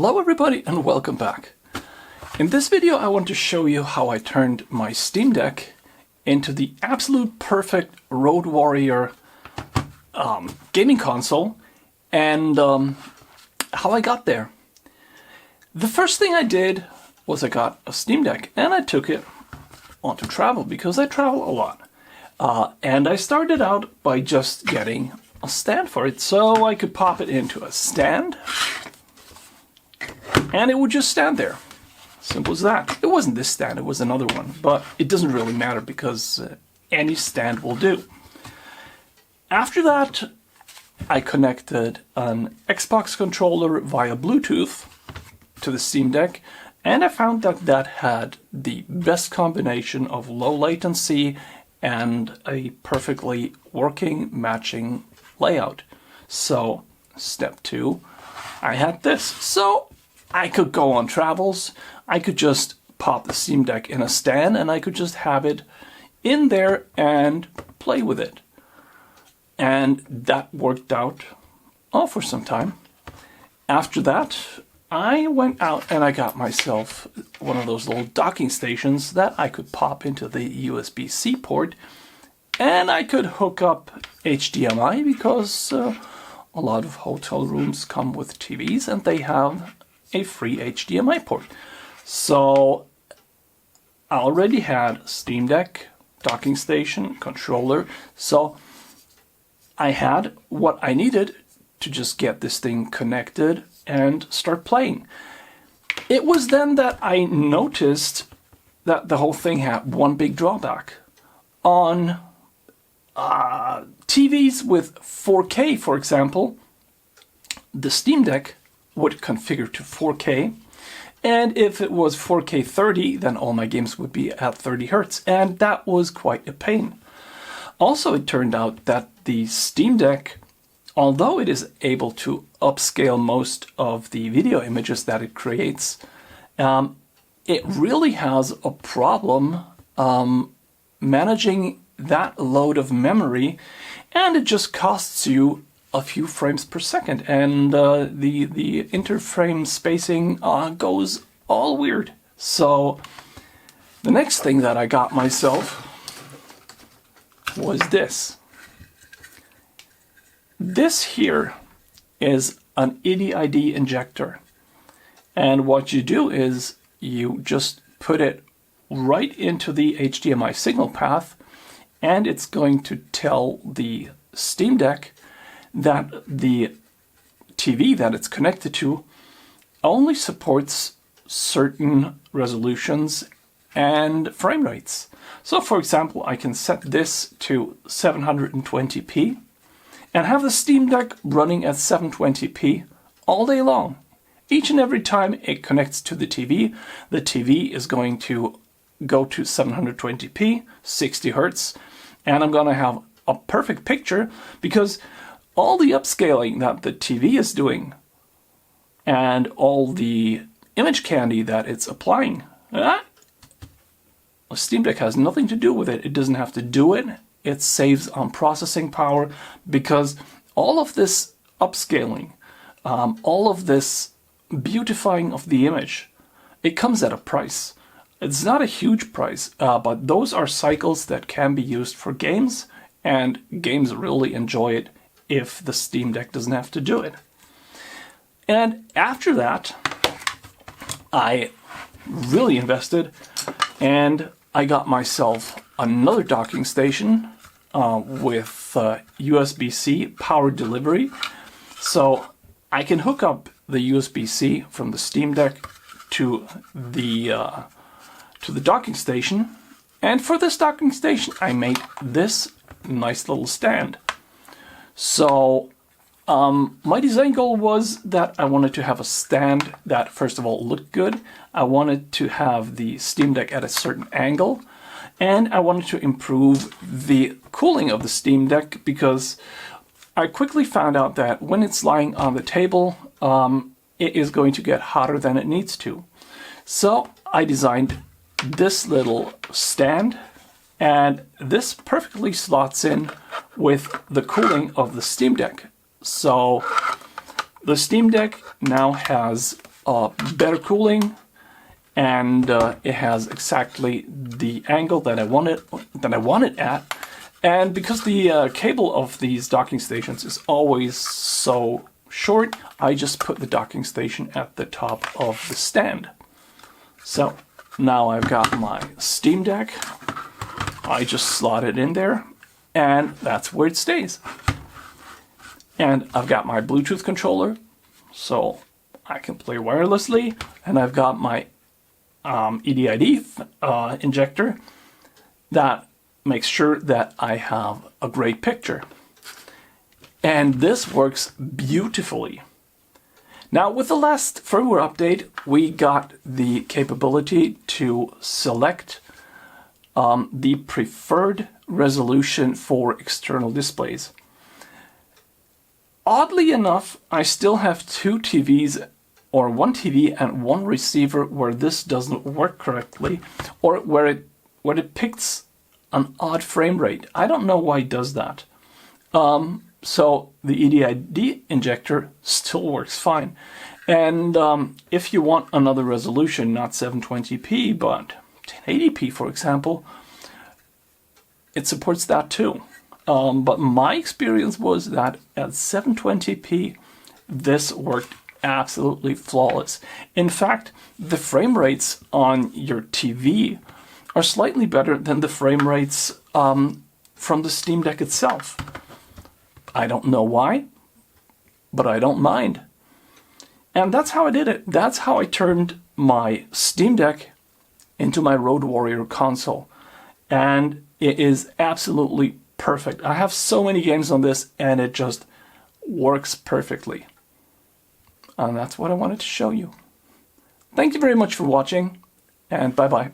Hello everybody and welcome back. In this video I want to show you how I turned my Steam Deck into the absolute perfect Road Warrior gaming console and how I got there. The first thing I did was I got a Steam Deck and I took it onto travel because I travel a lot. And I started out by just getting a stand for it so I could pop it into a stand and it would just stand there. Simple as that. It wasn't this stand, it was another one, but it doesn't really matter because any stand will do. After that, I connected an Xbox controller via Bluetooth to the Steam Deck, and I found that that had the best combination of low latency and a perfectly working, matching layout. So, step 2, I had this. So, I could go on travels, I could just pop the Steam Deck in a stand and I could just have it in there and play with it. And that worked out for some time. After that, I went out and I got myself one of those little docking stations that I could pop into the USB-C port and I could hook up HDMI because a lot of hotel rooms come with TVs and they have a free HDMI port. So I already had Steam Deck, docking station, controller, so I had what I needed to just get this thing connected and start playing. It was then that I noticed that the whole thing had one big drawback. On TVs with 4K, for example, the Steam Deck would configure to 4K, and if it was 4K 30, then all my games would be at 30 Hertz, and that was quite a pain. Also, it turned out that the Steam Deck, although it is able to upscale most of the video images that it creates, it really has a problem managing that load of memory, and it just costs you a few frames per second, and the interframe spacing goes all weird. So the next thing that I got myself was this. This here is an EDID injector, and what you do is you just put it right into the HDMI signal path, and it's going to tell the Steam Deck that the TV that it's connected to only supports certain resolutions and frame rates. So for example, I can set this to 720p and have the Steam Deck running at 720p all day long. Each and every time it connects to the TV is going to go to 720p, 60 Hertz, and I'm going to have a perfect picture because all the upscaling that the TV is doing and all the image candy that it's applying, the Steam Deck has nothing to do with it. It doesn't have to do it. It saves on processing power because all of this upscaling, all of this beautifying of the image, it comes at a price. It's not a huge price, but those are cycles that can be used for games, and games really enjoy it if the Steam Deck doesn't have to do it. And after that, I really invested and I got myself another docking station with USB-C power delivery. So I can hook up the USB-C from the Steam Deck to the docking station. And for this docking station, I made this nice little stand. So my design goal was that I wanted to have a stand that first of all looked good. I wanted to have the Steam Deck at a certain angle, and I wanted to improve the cooling of the Steam Deck because I quickly found out that when it's lying on the table, it is going to get hotter than it needs to. So I designed this little stand, and this perfectly slots in with the cooling of the Steam Deck. So the Steam Deck now has better cooling, and it has exactly the angle that I want it at. And because the cable of these docking stations is always so short, I just put the docking station at the top of the stand. So now I've got my Steam Deck. I just slot it in there, and that's where it stays. And I've got my Bluetooth controller, so I can play wirelessly, and I've got my EDID injector that makes sure that I have a great picture. And this works beautifully. Now, with the last firmware update, we got the capability to select the preferred resolution for external displays. Oddly enough, I still have two TVs, or one TV and one receiver, where this doesn't work correctly, or where it picks an odd frame rate. I don't know why it does that. So the EDID injector still works fine. And if you want another resolution, not 720p, but 1080p, for example, it supports that too. But my experience was that at 720p, this worked absolutely flawless. In fact, the frame rates on your TV are slightly better than the frame rates from the Steam Deck itself. I don't know why, but I don't mind. And that's how I did it. That's how I turned my Steam Deck into my Road Warrior console. And it is absolutely perfect. I have so many games on this, and it just works perfectly. And that's what I wanted to show you. Thank you very much for watching, and bye-bye.